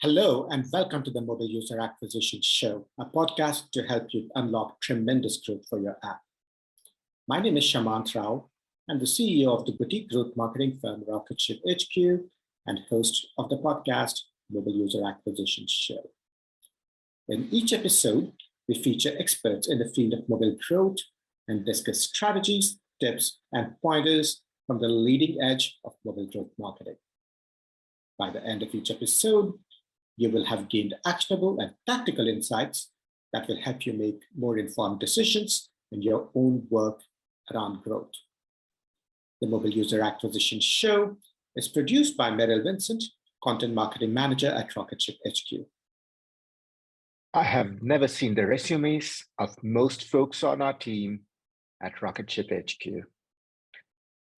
Hello, and welcome to the Mobile User Acquisition Show, a podcast to help you unlock tremendous growth for your app. My name is Shamant Rao. I'm the CEO of the boutique growth marketing firm Rocketship HQ and host of the podcast Mobile User Acquisition Show. In each episode, we feature experts in the field of mobile growth and discuss strategies, tips, and pointers from the leading edge of mobile growth marketing. By the end of each episode, you will have gained actionable and tactical insights that will help you make more informed decisions in your own work around growth. The Mobile User Acquisition Show is produced by Meryl Vincent, Content Marketing Manager at Rocketship HQ. I have never seen the resumes of most folks on our team at Rocketship HQ.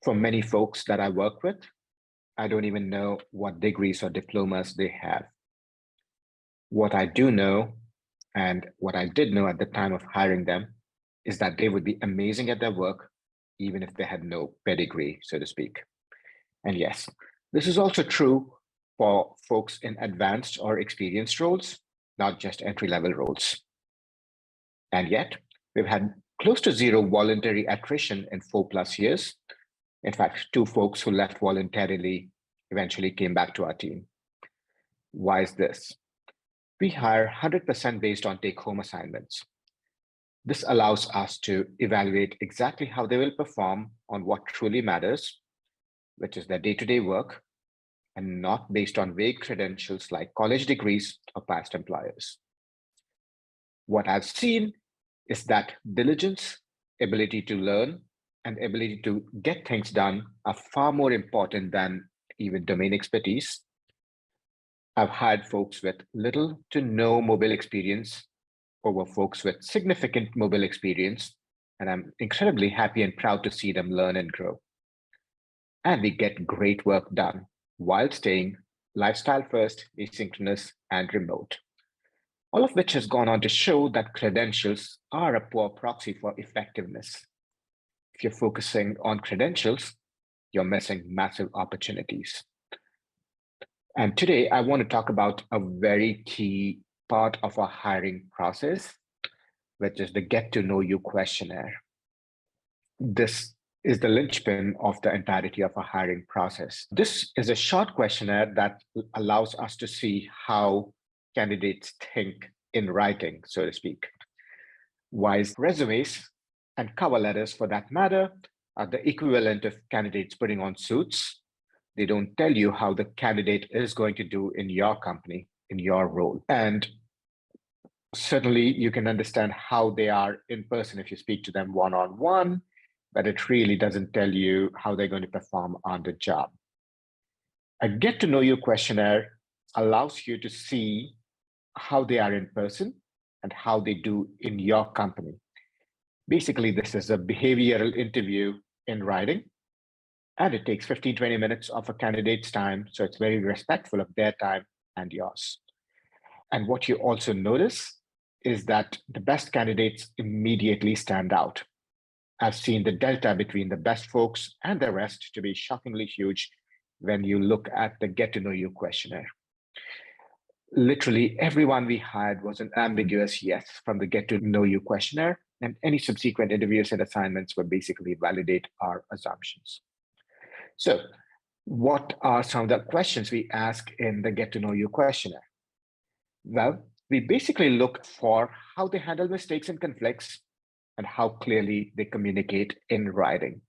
For many folks that I work with, I don't even know what degrees or diplomas they have. What I do know, and what I did know at the time of hiring them, is that they would be amazing at their work, even if they had no pedigree, so to speak. And yes, this is also true for folks in advanced or experienced roles, not just entry-level roles. And yet, we've had close to zero voluntary attrition in 4+ years. In fact, 2 folks who left voluntarily eventually came back to our team. Why is this? We hire 100% based on take-home assignments. This allows us to evaluate exactly how they will perform on what truly matters, which is their day-to-day work, and not based on vague credentials like college degrees or past employers. What I've seen is that diligence, ability to learn, and ability to get things done are far more important than even domain expertise. I've hired folks with little to no mobile experience over folks with significant mobile experience, and I'm incredibly happy and proud to see them learn and grow. And we get great work done while staying lifestyle first, asynchronous, and remote. All of which has gone on to show that credentials are a poor proxy for effectiveness. If you're focusing on credentials, you're missing massive opportunities. And today, I want to talk about a very key part of our hiring process, which is the Get to Know You questionnaire. This is the linchpin of the entirety of our hiring process. This is a short questionnaire that allows us to see how candidates think in writing, so to speak. While resumes and cover letters, for that matter, are the equivalent of candidates putting on suits. They don't tell you how the candidate is going to do in your company, in your role. And certainly you can understand how they are in person if you speak to them one-on-one, but it really doesn't tell you how they're going to perform on the job. A Get to Know You questionnaire allows you to see how they are in person and how they do in your company. Basically, this is a behavioral interview in writing. And it takes 15-20 minutes of a candidate's time, so it's very respectful of their time and yours. And what you also notice is that the best candidates immediately stand out. I've seen the delta between the best folks and the rest to be shockingly huge when you look at the Get to Know You questionnaire. Literally everyone we hired was an ambiguous yes from the Get to Know You questionnaire, and any subsequent interviews and assignments would basically validate our assumptions. So what are some of the questions we ask in the Get to Know You questionnaire? Well, we basically look for how they handle mistakes and conflicts and how clearly they communicate in writing.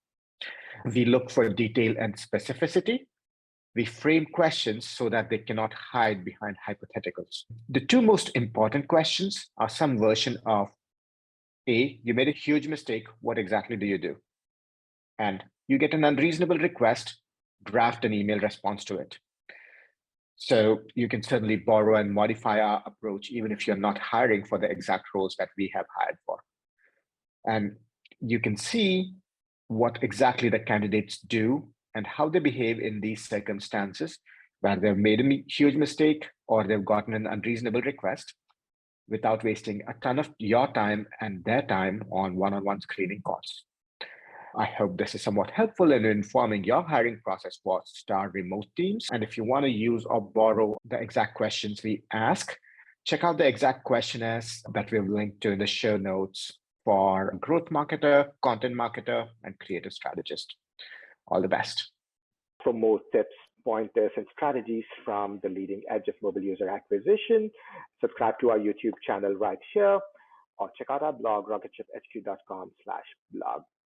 We look for detail and specificity. We frame questions so that they cannot hide behind hypotheticals. The 2 most important questions are some version of A, you made a huge mistake, what exactly do you do? And you get an unreasonable request, draft an email response to it. So you can certainly borrow and modify our approach, even if you're not hiring for the exact roles that we have hired for. And you can see what exactly the candidates do and how they behave in these circumstances where they've made a huge mistake or they've gotten an unreasonable request without wasting a ton of your time and their time on one-on-one screening calls. I hope this is somewhat helpful in informing your hiring process for star remote teams. And if you want to use or borrow the exact questions we ask, check out the exact questionnaires that we've linked to in the show notes for growth marketer, content marketer, and creative strategist. All the best. For more tips, pointers, and strategies from the leading edge of mobile user acquisition, subscribe to our YouTube channel right here, or check out our blog, rocketship.hq.com/blog.